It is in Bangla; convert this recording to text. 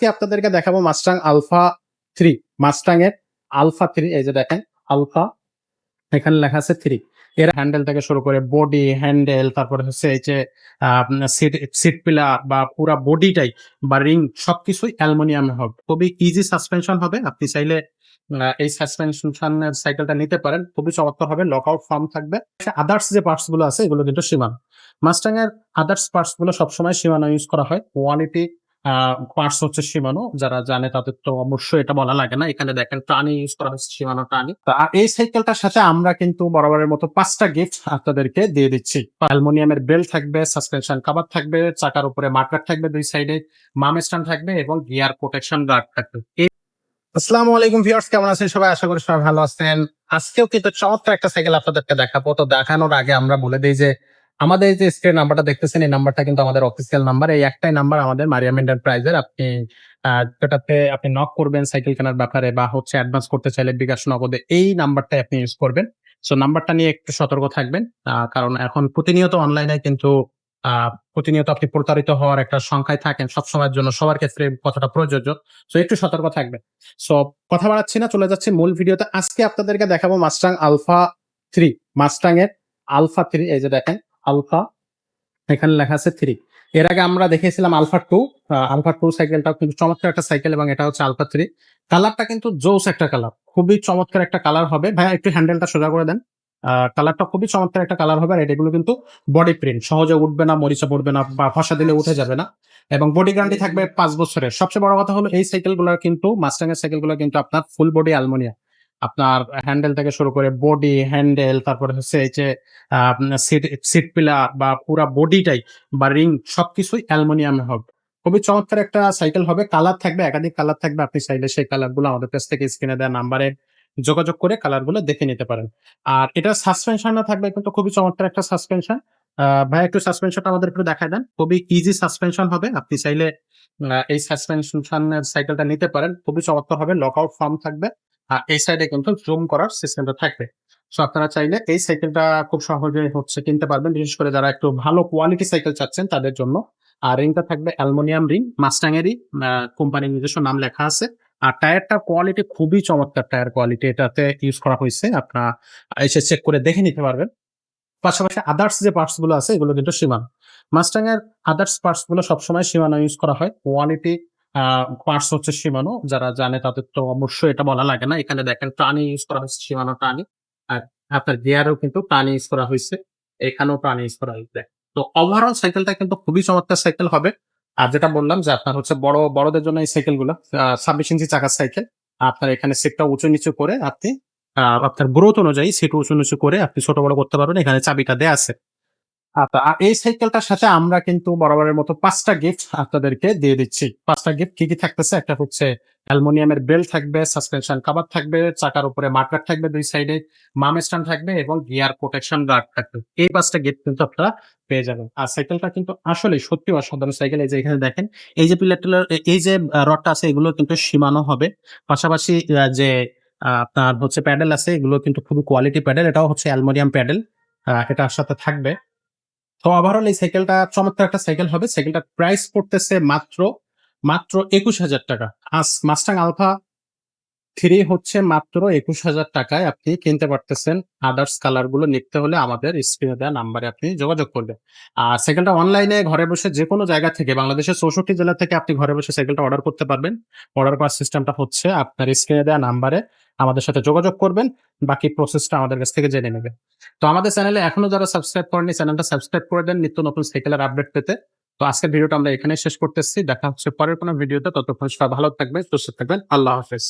আজকে আপনাদেরকে দেখাবো মাস্টাং আলফা 3 মাস্টাং এর আলফা 3 এই যে দেখেন আলফা এখানে লেখা আছে 3 এর হ্যান্ডেল থেকে শুরু করে বডি হ্যান্ডেল তারপরে হচ্ছে এই যে সিট সিট পিলার বা পুরা বডিটাই বা রিং সবকিছুই অ্যালুমিনিয়ামে হবে। খুবই ইজি সাসপেনশন হবে। আপনি চাইলে এই সাসপেনশনের সাইকেলটা নিতে পারেন। খুবই চমৎকার হবে। লকআউট ফর্ম থাকবে। আদার্স যে পার্টস গুলো আছে এগুলো কিন্তু Shimano। মাস্টাং এর আদার্স পার্টস গুলো সবসময় Shimano ইউজ করা হয়। কোয়ালিটি পার্টস হচ্ছে Shimano। যারা জানে তাদের তো অবশ্যই এটা বলা লাগে না। এখানে দেখেন টানি ইউজ করা হচ্ছে Shimano টানি। তো এই সাইকেলটার সাথে আমরা কিন্তু বরাবরের মতো ৫ টা গিফট আপনাদেরকে দিয়ে দিচ্ছি। অ্যালুমিনিয়ামের বেল্ট থাকবে, সাসপেনশন কভার থাকবে, চাকার উপরে মাডগার্ড থাকবে ২ সাইডে, মাম স্ট্যান্ড থাকবে এবং গিয়ার প্রোটেকশন গার্ড থাকবে। আসসালামু আলাইকুম ভিউয়ার্স, কেমন আছেন সবাই? আশা করি সবাই ভালো আছেন। আজকেও কিন্তু চমৎকার একটা সাইকেল আপনাদেরকে দেখাবো। তো দেখানোর আগে আমরা বলে দেই যে আমাদের যে স্ক্রিন নাম্বারটা দেখতেছেন এই নাম্বারটা কিন্তু আমাদের অফিসিয়াল নাম্বার। এই একটাই নাম্বার আমাদের মারিয়াম এন্টারপ্রাইজের। আপনি যেটাতে আপনি নক করবেন সাইকেল কেনার ব্যাপারে বা হচ্ছে অ্যাডভান্স করতে চাইলে বিকাশ নগদে এই নাম্বারটাই আপনি ইউজ করবেন। সো নাম্বারটা নিয়ে একটু সতর্ক থাকবেন। কারণ এখন প্রতিনিয়ত অনলাইনে কিন্তু প্রতিনিয়ত আপনি প্রতারিত হওয়ার একটা সংখ্যায় থাকেন। সবসময়ের জন্য সবার ক্ষেত্রে কথাটা প্রযোজ্য। সো একটু সতর্ক থাকবেন। সো কথা বাড়াচ্ছি না, চলে যাচ্ছি মূল ভিডিওতে। আজকে আপনাদেরকে দেখাবো মাস্টাং আলফা 3 মাস্টাং এর আলফা 3 এই যে দেখেন আলফা এখানে লেখা আছে 3। এর আগে আমরা দেখিয়েছিলাম আলফা 2। আলফা 2 সাইকেলটাও কিন্তু চমৎকার একটা সাইকেল এবং এটা হচ্ছে আলফা 3। কালারটা কিন্তু জোস একটা কালার। খুবই চমৎকার একটা কালার হবে। ভাইয়া একটু হ্যান্ডেলটা সোজা করে দেন। কালারটা খুবই চমৎকার একটা কালার হবে। আর এগুলো কিন্তু বডি প্রিন্ট। সহজে উঠবে না, মরিচা পড়বে না বা ঘষা দিলে উঠে যাবে না। এবং বডি গ্যারান্টি থাকবে ৫ বছরের। সবচেয়ে বড় কথা হলো এই সাইকেলগুলোর কিন্তু মাস্টাং এর সাইকেলগুলো কিন্তু আপনার ফুল বডি অ্যালুমিনিয়াম। আপনার হ্যান্ডেল থেকে শুরু করে বডি, হ্যান্ডেল তারপরে হচ্ছে এই যে সিট সিট পিলার বা পুরা বডিটাই বা রিং সবকিছুই অ্যালুমিনিয়ামে হবে। খুবই চমৎকার একটা সাইকেল হবে। কালার থাকবে, একাধিক কালার থাকবে। আপনি চাইলে সেই কালারগুলো আমাদের কাছ থেকে স্ক্রিনে দেওয়া নাম্বারে যোগাযোগ করে কালারগুলো দেখে নিতে পারেন। আর এটার সাসপেনশনও থাকবে কিন্তু খুবই চমৎকার একটা সাসপেনশন। ভাইয়া একটু সাসপেনশনটা আমাদের একটু দেখায় দেন। খুবই ইজি সাসপেনশন হবে। আপনি চাইলে এই সাসপেনশনের সাইকেলটা নিতে পারেন। খুবই চমৎকার হবে। লকআউট ফর্ম থাকবে। এই সাইডে কিন্তু জুম করার সিস্টেমটা থাকবে। সো আপনারা চাইলে এই সাইকেলটা খুব সহজে হচ্ছে কিনতে পারবেন। বিশেষ করে যারা একটু ভালো কোয়ালিটি সাইকেল চাচ্ছেন তাদের জন্য। আর রিংটা থাকবে অ্যালুমিনিয়াম রিং। মাস্টাং এরই কোম্পানির নিজস্ব নাম লেখা আছে। আর টায়ারটার কোয়ালিটি খুবই চমৎকার টায়ার কোয়ালিটি এটাতে ইউজ করা হইছে। আপনারা এসে চেক করে দেখে নিতে পারবেন। পাশাপাশি আদার্স যে পার্টস গুলো আছে এগুলো কিন্তু Shimano। মাস্টাং এর আদার্স পার্টস গুলো সবসময় Shimano ইউজ করা হয়। কোয়ালিটি পার্টস হচ্ছে Shimano। যারা জানে তাদের তো অবশ্যই এটা বলা লাগে না। এখানে দেখেন টানি ইউজ করা হয়েছে Shimano টানি। আর আপনার গিয়ারেও কিন্তু টানি ইউজ করা হইছে। এখানেও টানি ইউজ করা হইছে। তো ওভারঅল সাইকেলটা কিন্তু খুবই চমৎকার সাইকেল হবে। আর যেটা বললাম যে আপনার হচ্ছে বড়দের জন্য এই সাইকেল গুলো ২৬ ইঞ্চি চাকার সাইকেল। আপনার এখানে সিটটা উঁচু নিচু করে আপনি আপনার গ্রোথ অনুযায়ী সিট উঁচু নিচু করে আপনি ছোট বড় করতে পারবেন। এখানে চাবিটা দেয়া আছে। আচ্ছা, আর এই সাইকেলটার সাথে আমরা কিন্তু বরাবরের মতো ৫ টা গিফট আপনাদেরকে দিয়ে দিচ্ছি। ৫ টা গিফট কি থাকতেছে? একটা হচ্ছে অ্যালুমিনিয়ামের বেল্ট থাকবে, সাসপেনশন কভার থাকবে, চাকার উপরে মাডগার্ড থাকবে ২ সাইডে, মাম স্ট্যান্ড থাকবে এবং গিয়ার প্রোটেকশন গার্ড থাকবে। এই ৫ টা গিফট কিন্তু আপনারা পেয়ে যাবেন। আর সাইকেলটা কিন্তু আসলেই সত্যি অসাধারণ সাইকেল। এই যে এখানে দেখেন, এই যে পিলার-টিলার এই যে রডটা আছে এগুলো কিন্তু Shimano হবে। পাশাপাশি যে আপনার হচ্ছে প্যাডেল আছে এগুলো কিন্তু খুবই কোয়ালিটি প্যাডেল। এটাও হচ্ছে অ্যালুমিনিয়াম প্যাডেল। এটার সাথে থাকবে। তো ওভারঅল এই সাইকেলটা চমৎকার একটা সাইকেল হবে। সাইকেলটার প্রাইস পড়তেছে মাত্র ৳২১,০০০। মাস্টাং আলফা 3 হচ্ছে মাত্র ৳২১,০০০ আপনি কিনতে পারতেছেন। আদার্স কালার গুলো নিতে হলে আমাদের স্ক্রিনে দেওয়া নাম্বারে আপনি যোগাযোগ করবেন। আর সাইকেলটা অনলাইনে ঘরে বসে যেকোনো জায়গা থেকে বাংলাদেশের ৬৪ জেলা থেকে আপনি ঘরে বসে সাইকেলটা অর্ডার করতে পারবেন। অর্ডার করার সিস্টেমটা হচ্ছে আপনার স্ক্রিনে দেওয়া নাম্বারে আমাদের সাথে যোগাযোগ করবেন। বাকি প্রসেসটা আমাদের কাছ থেকে জেনে নেবেন। তো আমাদের চ্যানেলে এখনো যারা সাবস্ক্রাইব করেননি চ্যানেলটা সাবস্ক্রাইব করে দেন নিত্য নতুন সাইকেলের আপডেট পেতে। তো আজকের ভিডিওটা আমরা এখানেই শেষ করতেছি। দেখা হচ্ছে পরের কোনো ভিডিওতে। ততক্ষণ সবাই ভালো থাকবেন, সুস্থ থাকবেন। আল্লাহ হাফেজ।